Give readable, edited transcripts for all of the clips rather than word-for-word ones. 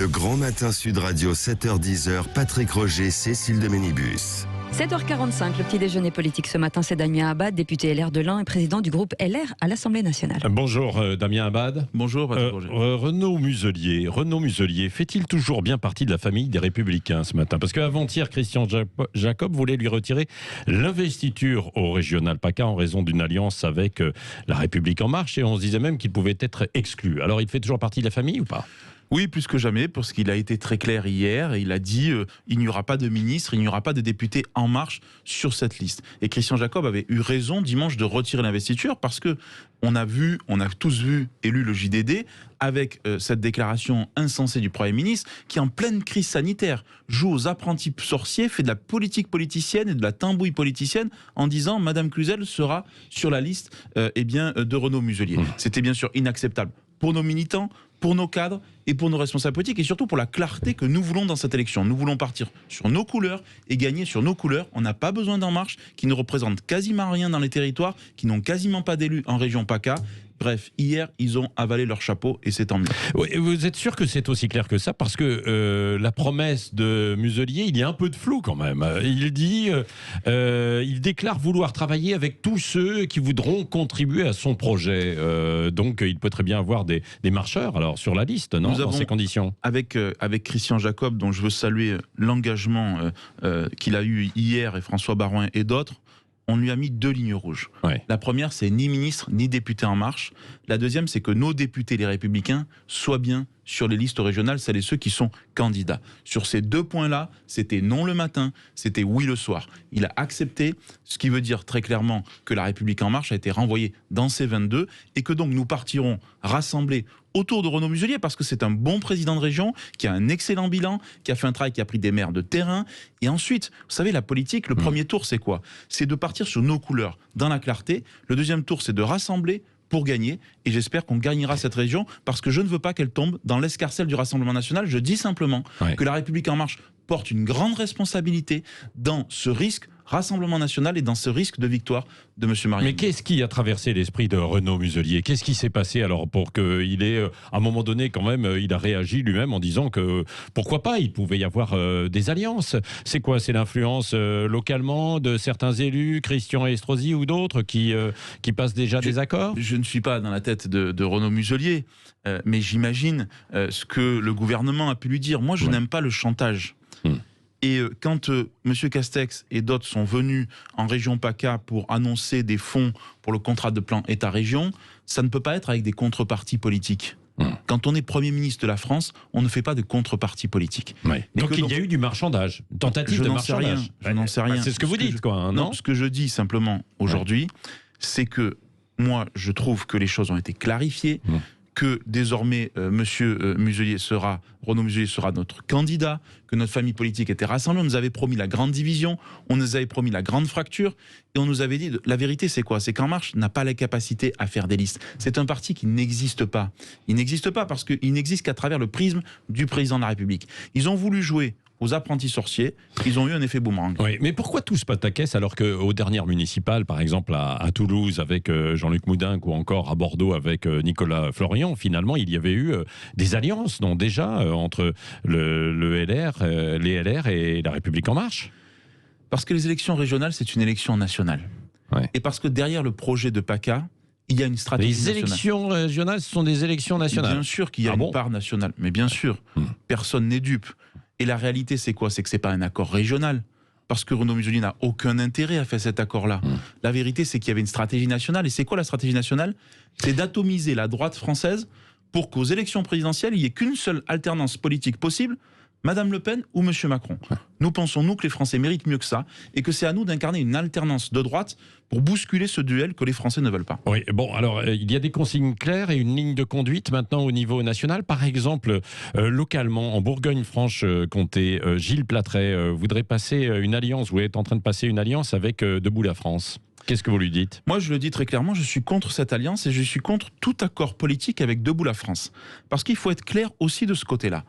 Le Grand Matin Sud Radio, 7h-10h, Patrick Roger, Cécile de Ménibus. 7h45, le petit déjeuner politique ce matin, c'est Damien Abad, député LR de l'Ain et président du groupe LR à l'Assemblée nationale. Bonjour Damien Abad. Bonjour Patrick Roger. Renaud Muselier fait-il toujours bien partie de la famille des Républicains ce matin? Parce qu'avant-hier, Christian Jacob voulait lui retirer l'investiture au régional PACA en raison d'une alliance avec La République En Marche, et on se disait même qu'il pouvait être exclu. Alors il fait toujours partie de la famille ou pas? Oui, plus que jamais, parce qu'il a été très clair hier, et il a dit il n'y aura pas de ministre, il n'y aura pas de député En Marche sur cette liste. Et Christian Jacob avait eu raison dimanche de retirer l'investiture, parce que on a tous vu et lu le JDD avec cette déclaration insensée du Premier ministre qui, en pleine crise sanitaire, joue aux apprentis sorciers, fait de la politique politicienne et de la tambouille politicienne en disant Madame Cluzel sera sur la liste de Renaud Muselier. C'était bien sûr inacceptable pour nos militants, pour nos cadres et pour nos responsables politiques, et surtout pour la clarté que nous voulons dans cette élection. Nous voulons partir sur nos couleurs et gagner sur nos couleurs. On n'a pas besoin d'En Marche, qui ne représente quasiment rien dans les territoires, qui n'ont quasiment pas d'élus en région PACA. Bref, hier, ils ont avalé leur chapeau et c'est tant mieux. Oui, vous êtes sûr que c'est aussi clair que ça? Parce que la promesse de Muselier, il y a un peu de flou quand même. Il dit, il déclare vouloir travailler avec tous ceux qui voudront contribuer à son projet. Donc, il peut très bien avoir des marcheurs alors sur la liste, non? Dans ces conditions. Avec Christian Jacob, dont je veux saluer l'engagement qu'il a eu hier, et François Baroin et d'autres, on lui a mis 2 lignes rouges. Ouais. La première, c'est ni ministre, ni député En Marche. La deuxième, c'est que nos députés, les Républicains, soient bien sur les listes régionales, celles et ceux qui sont candidats. Sur ces 2 points-là, c'était non le matin, c'était oui le soir. Il a accepté, ce qui veut dire très clairement que La République En Marche a été renvoyée dans ces 22, et que donc nous partirons rassemblés autour de Renaud Muselier, parce que c'est un bon président de région, qui a un excellent bilan, qui a fait un travail, qui a pris des maires de terrain. Et ensuite, vous savez, la politique, le premier tour, c'est quoi? C'est de partir sur nos couleurs, dans la clarté. Le deuxième tour, c'est de rassembler pour gagner, et j'espère qu'on gagnera cette région, parce que je ne veux pas qu'elle tombe dans l'escarcelle du Rassemblement national. Je dis simplement que La République En Marche porte une grande responsabilité dans ce risque Rassemblement national et dans ce risque de victoire de M. Mariani. Mais qu'est-ce qui a traversé l'esprit de Renaud Muselier? Qu'est-ce qui s'est passé alors pour qu'il ait, à un moment donné quand même, il a réagi lui-même en disant que pourquoi pas, il pouvait y avoir des alliances? C'est quoi? C'est l'influence localement de certains élus, Christian Estrosi ou d'autres, qui passent déjà des accords? Je ne suis pas dans la tête de Renaud Muselier, mais j'imagine ce que le gouvernement a pu lui dire. Moi, je n'aime pas le chantage. Et quand M. Castex et d'autres sont venus en région PACA pour annoncer des fonds pour le contrat de plan État-région, ça ne peut pas être avec des contreparties politiques. Quand on est Premier ministre de la France, on ne fait pas de contrepartie politique. Donc il y a eu du marchandage, une tentative de marchandage. Je n'en sais rien. C'est ce que vous dites, quoi, non? Ce que je dis simplement aujourd'hui, c'est que moi, je trouve que les choses ont été clarifiées, que désormais Renaud Muselier sera notre candidat, que notre famille politique était rassemblée. On nous avait promis la grande division, on nous avait promis la grande fracture, et on nous avait dit, la vérité c'est quoi? C'est qu'En Marche n'a pas la capacité à faire des listes. C'est un parti qui n'existe pas. Il n'existe pas parce qu'il n'existe qu'à travers le prisme du président de la République. Ils ont voulu jouer aux apprentis sorciers, ils ont eu un effet boomerang. Oui, mais pourquoi tout ce pataquès alors qu'aux dernières municipales, par exemple à Toulouse avec Jean-Luc Moudinque, ou encore à Bordeaux avec Nicolas Florian, finalement il y avait eu des alliances, non, déjà entre les LR et La République En Marche? Parce que les élections régionales, c'est une élection nationale. Et parce que derrière le projet de PACA, il y a une stratégie nationale. Les élections régionales, ce sont des élections nationales? Bien sûr qu'il y a une part nationale, mais bien sûr, personne n'est dupe. Et la réalité, c'est quoi? C'est que ce n'est pas un accord régional, parce que Renaud Muselier n'a aucun intérêt à faire cet accord-là. La vérité, c'est qu'il y avait une stratégie nationale. Et c'est quoi la stratégie nationale? C'est d'atomiser la droite française pour qu'aux élections présidentielles, il n'y ait qu'une seule alternance politique possible, Madame Le Pen ou Monsieur Macron. Nous pensons, nous, que les Français méritent mieux que ça, et que c'est à nous d'incarner une alternance de droite pour bousculer ce duel que les Français ne veulent pas. Oui, bon, alors, il y a des consignes claires et une ligne de conduite maintenant au niveau national. Par exemple, localement, en Bourgogne-Franche-Comté, Gilles Platret voudrait passer une alliance, vous êtes en train de passer une alliance avec Debout la France. Qu'est-ce que vous lui dites? Moi, je le dis très clairement, je suis contre cette alliance et je suis contre tout accord politique avec Debout la France. Parce qu'il faut être clair aussi de ce côté-là.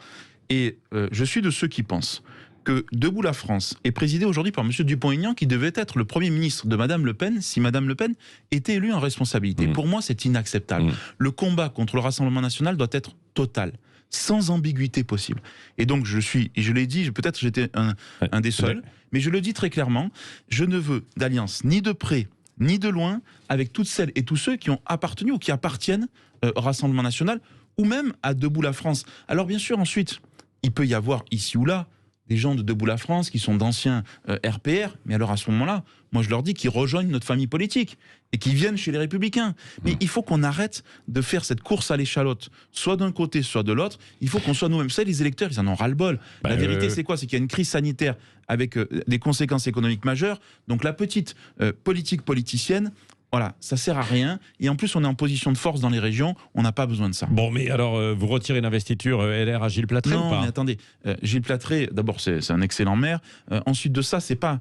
Et je suis de ceux qui pensent que Debout la France est présidé aujourd'hui par M. Dupont-Aignan, qui devait être le Premier ministre de Mme Le Pen si Mme Le Pen était élue en responsabilité. Pour moi, c'est inacceptable. Le combat contre le Rassemblement national doit être total. sans ambiguïté possible. Et donc je l'ai dit, peut-être j'étais un des seuls, mais je le dis très clairement, je ne veux d'alliance ni de près, ni de loin, avec toutes celles et tous ceux qui ont appartenu ou qui appartiennent au Rassemblement national, ou même à Debout la France. Alors bien sûr, ensuite, il peut y avoir ici ou là des gens de Debout la France qui sont d'anciens RPR, mais alors à ce moment-là, moi je leur dis qu'ils rejoignent notre famille politique et qu'ils viennent chez les Républicains. Mais il faut qu'on arrête de faire cette course à l'échalote, soit d'un côté, soit de l'autre. Il faut qu'on soit nous-mêmes. Vous savez, les électeurs, ils en ont ras-le-bol. La vérité, c'est quoi? C'est qu'il y a une crise sanitaire avec des conséquences économiques majeures. Donc la petite politique politicienne, voilà, ça sert à rien. Et en plus, on est en position de force dans les régions. On n'a pas besoin de ça. Bon, mais alors, vous retirez l'investiture LR à Gilles Platré ou pas? Non, mais attendez. Gilles Platré, d'abord, c'est un excellent maire. Ensuite de ça, c'est pas...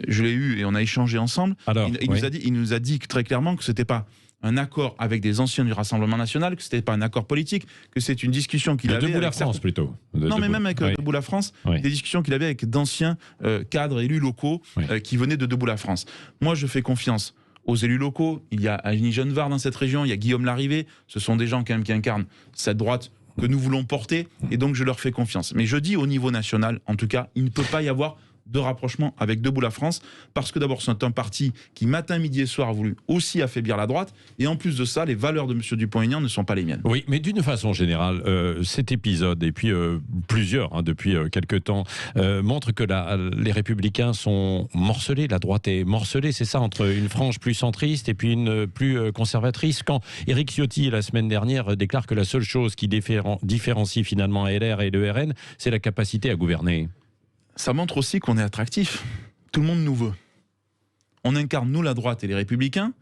je l'ai eu et on a échangé ensemble. Alors, il nous a dit très clairement que c'était pas un accord avec des anciens du Rassemblement national, que c'était pas un accord politique, que c'est une discussion qu'il avait... Debout la France, plutôt. Non, mais même avec Debout la France, des discussions qu'il avait avec d'anciens cadres élus locaux qui venaient de Debout la France. Moi, je fais confiance aux élus locaux. Il y a Annie Genevard dans cette région, il y a Guillaume Larrivé. Ce sont des gens quand même qui incarnent cette droite que nous voulons porter, et donc je leur fais confiance. Mais je dis au niveau national, en tout cas, il ne peut pas y avoir de rapprochement avec Debout la France, parce que d'abord c'est un parti qui matin, midi et soir a voulu aussi affaiblir la droite, et en plus de ça, les valeurs de M. Dupont-Aignan ne sont pas les miennes. Oui, mais d'une façon générale, cet épisode, et puis plusieurs depuis quelque temps, montrent que les Républicains sont morcelés, la droite est morcelée, c'est ça, entre une frange plus centriste et puis une plus conservatrice. Quand Éric Ciotti, la semaine dernière, déclare que la seule chose qui différencie finalement LR et le RN, c'est la capacité à gouverner. Ça montre aussi qu'on est attractif. Tout le monde nous veut. On incarne, nous, la droite et les Républicains,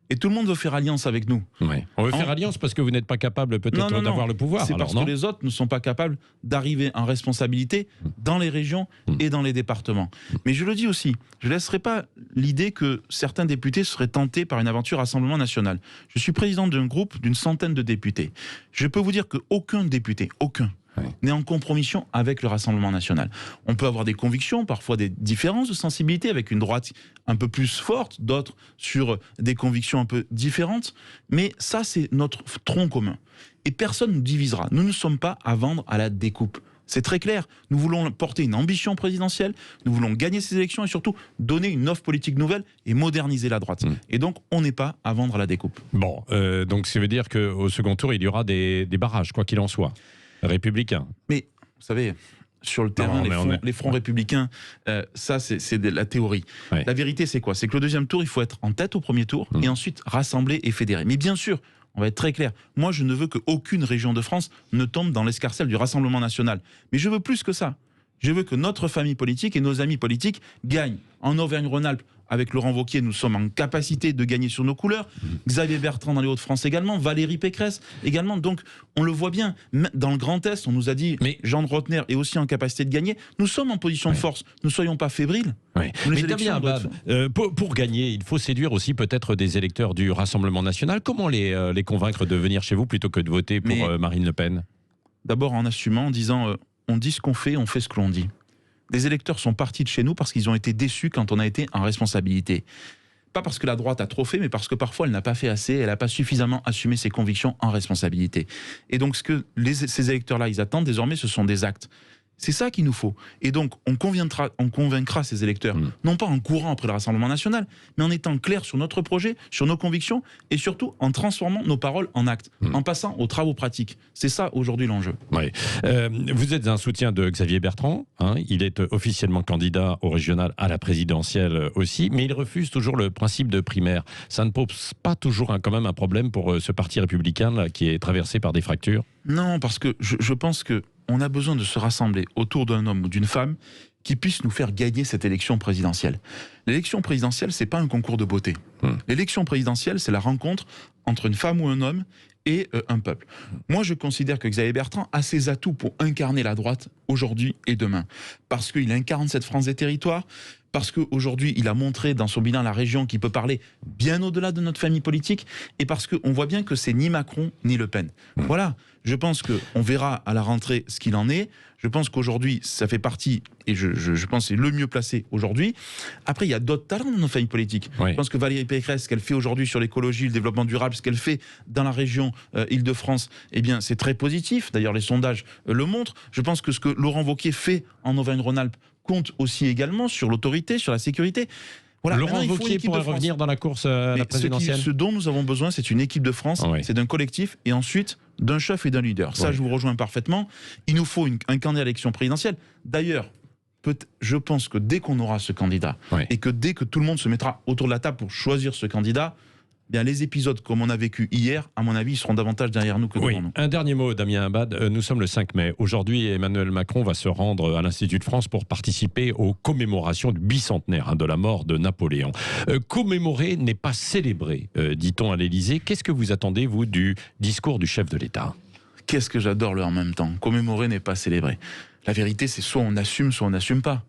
et tout le monde veut faire alliance avec nous. Ouais. On veut faire alliance parce que vous n'êtes pas capable peut-être d'avoir le pouvoir. C'est parce que les autres ne sont pas capables d'arriver en responsabilité dans les régions et dans les départements. Mais je le dis aussi, je ne laisserai pas l'idée que certains députés seraient tentés par une aventure Rassemblement national. Je suis président d'un groupe d'une centaine de députés. Je peux vous dire qu'aucun député, aucun, n'est en compromission avec le Rassemblement national. On peut avoir des convictions, parfois des différences de sensibilité avec une droite un peu plus forte, d'autres sur des convictions un peu différentes, mais ça c'est notre tronc commun. Et personne ne nous divisera. Nous ne sommes pas à vendre à la découpe. C'est très clair. Nous voulons porter une ambition présidentielle, nous voulons gagner ces élections et surtout donner une offre politique nouvelle et moderniser la droite. Et donc, on n'est pas à vendre à la découpe. Bon, donc ça veut dire qu'au second tour, il y aura des barrages, quoi qu'il en soit. Républicains. Mais, vous savez, sur le terrain, les fronts républicains, ça, c'est de la théorie. Ouais. La vérité, c'est quoi? C'est que le deuxième tour, il faut être en tête au premier tour et ensuite rassembler et fédérer. Mais bien sûr, on va être très clair. Moi, je ne veux qu'aucune région de France ne tombe dans l'escarcelle du Rassemblement national. Mais je veux plus que ça. Je veux que notre famille politique et nos amis politiques gagnent. En Auvergne-Rhône-Alpes, avec Laurent Wauquiez, nous sommes en capacité de gagner sur nos couleurs. Xavier Bertrand dans les Hauts-de-France également. Valérie Pécresse également. Donc, on le voit bien. Dans le Grand Est, on nous a dit, Jean de Rotner est aussi en capacité de gagner. Nous sommes en position de force. Ne soyons pas fébriles. Mais Damien Abad, pour gagner, il faut séduire aussi peut-être des électeurs du Rassemblement national. Comment les convaincre de venir chez vous plutôt que de voter pour Marine Le Pen? D'abord en assumant, en disant, on dit ce qu'on fait, on fait ce que l'on dit. Des électeurs sont partis de chez nous parce qu'ils ont été déçus quand on a été en responsabilité. Pas parce que la droite a trop fait, mais parce que parfois elle n'a pas fait assez, elle n'a pas suffisamment assumé ses convictions en responsabilité. Et donc ce que ces électeurs-là, ils attendent désormais, ce sont des actes. C'est ça qu'il nous faut. Et donc, on convaincra ces électeurs, non pas en courant après le Rassemblement national, mais en étant clair sur notre projet, sur nos convictions, et surtout en transformant nos paroles en actes, en passant aux travaux pratiques. C'est ça, aujourd'hui, l'enjeu. Oui. Vous êtes un soutien de Xavier Bertrand. Il est officiellement candidat au régional, à la présidentielle aussi, mais il refuse toujours le principe de primaire. Ça ne pose pas toujours quand même un problème pour ce parti républicain là, qui est traversé par des fractures? Non, parce que je pense que on a besoin de se rassembler autour d'un homme ou d'une femme qui puisse nous faire gagner cette élection présidentielle. L'élection présidentielle, c'est pas un concours de beauté. L'élection présidentielle, c'est la rencontre entre une femme ou un homme et un peuple. Moi, je considère que Xavier Bertrand a ses atouts pour incarner la droite aujourd'hui et demain. Parce qu'il incarne cette France des territoires, parce qu'aujourd'hui, il a montré dans son bilan la région qui peut parler bien au-delà de notre famille politique, et parce qu'on voit bien que c'est ni Macron ni Le Pen. Voilà, je pense qu'on verra à la rentrée ce qu'il en est. Je pense qu'aujourd'hui, ça fait partie, et je pense que c'est le mieux placé aujourd'hui. Après, il y a d'autres talents dans nos familles politiques. Oui. Je pense que Valérie Pécresse, ce qu'elle fait aujourd'hui sur l'écologie, le développement durable, ce qu'elle fait dans la région Île-de-France, eh bien, c'est très positif. D'ailleurs, les sondages le montrent. Je pense que ce que Laurent Wauquiez fait en Auvergne-Rhône-Alpes compte aussi également sur l'autorité, sur la sécurité. Voilà, Laurent Wauquiez pourrait revenir dans la course à la présidentielle. Ce dont nous avons besoin, c'est une équipe de France, c'est d'un collectif et ensuite d'un chef et d'un leader. Ça, je vous rejoins parfaitement. Il nous faut un candidat à l'élection présidentielle. D'ailleurs, je pense que dès qu'on aura ce candidat et que dès que tout le monde se mettra autour de la table pour choisir ce candidat, bien, les épisodes comme on a vécu hier, à mon avis, ils seront davantage derrière nous que devant nous. Un dernier mot, Damien Abad. Nous sommes le 5 mai. Aujourd'hui, Emmanuel Macron va se rendre à l'Institut de France pour participer aux commémorations du bicentenaire de la mort de Napoléon. Commémorer n'est pas célébrer, dit-on à l'Élysée. Qu'est-ce que vous attendez, vous, du discours du chef de l'État ? Qu'est-ce que j'adore le en même temps. Commémorer n'est pas célébrer. La vérité, c'est soit on assume, soit on n'assume pas.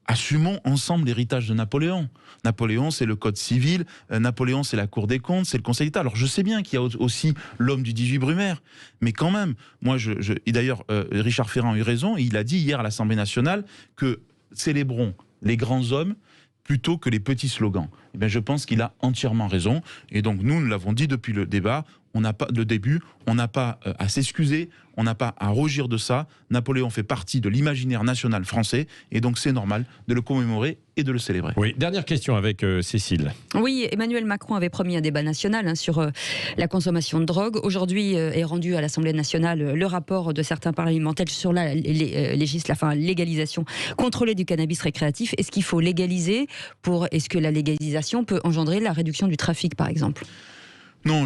Assumons ensemble l'héritage de Napoléon. Napoléon, c'est le Code civil. Napoléon, c'est la Cour des comptes, c'est le Conseil d'État. Alors, je sais bien qu'il y a aussi l'homme du 18 Brumaire. Mais quand même, moi, et d'ailleurs, Richard Ferrand a eu raison. Il a dit hier à l'Assemblée nationale que célébrons les grands hommes plutôt que les petits slogans. Eh bien, je pense qu'il a entièrement raison. Et donc, nous l'avons dit depuis le débat, on n'a pas à s'excuser, on n'a pas à rougir de ça. Napoléon fait partie de l'imaginaire national français et donc c'est normal de le commémorer et de le célébrer. Oui, dernière question avec Cécile. Oui, Emmanuel Macron avait promis un débat national sur la consommation de drogue. Aujourd'hui est rendu à l'Assemblée nationale le rapport de certains parlementaires sur la légalisation contrôlée du cannabis récréatif. Est-ce qu'il faut légaliser est-ce que la légalisation peut engendrer la réduction du trafic, par exemple ? Non,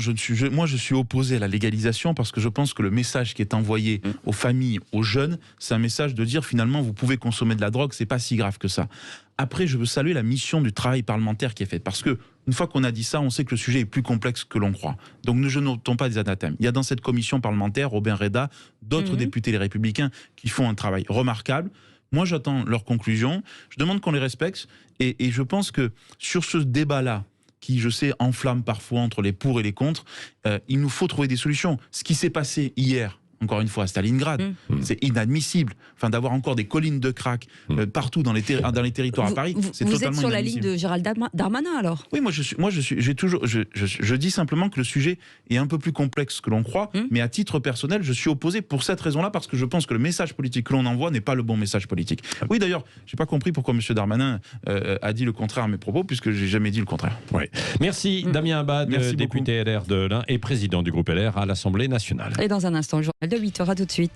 moi je suis opposé à la légalisation parce que je pense que le message qui est envoyé aux familles, aux jeunes, c'est un message de dire finalement vous pouvez consommer de la drogue, c'est pas si grave que ça. Après, je veux saluer la mission du travail parlementaire qui est faite parce que une fois qu'on a dit ça, on sait que le sujet est plus complexe que l'on croit. Donc ne jetons pas des anathèmes. Il y a dans cette commission parlementaire, Robin Reda, d'autres députés les Républicains qui font un travail remarquable. Moi, j'attends leurs conclusions. Je demande qu'on les respecte et je pense que sur ce débat-là, qui, je sais, enflamme parfois entre les pour et les contre, il nous faut trouver des solutions. Ce qui s'est passé hier, encore une fois, à Stalingrad, c'est inadmissible. Enfin, d'avoir encore des collines de crack partout dans les territoires à Paris, c'est totalement inadmissible. Vous êtes sur la ligne de Gérald Darmanin, alors ? Oui, je dis simplement que le sujet est un peu plus complexe que l'on croit, mais à titre personnel, je suis opposé pour cette raison-là, parce que je pense que le message politique que l'on envoie n'est pas le bon message politique. Oui, d'ailleurs, je n'ai pas compris pourquoi M. Darmanin a dit le contraire à mes propos, puisque je n'ai jamais dit le contraire. Ouais. Merci Damien Abad, député LR de l'Ain et président du groupe LR à l'Assemblée nationale. Et dans un instant, le journal de 8h, à tout de suite.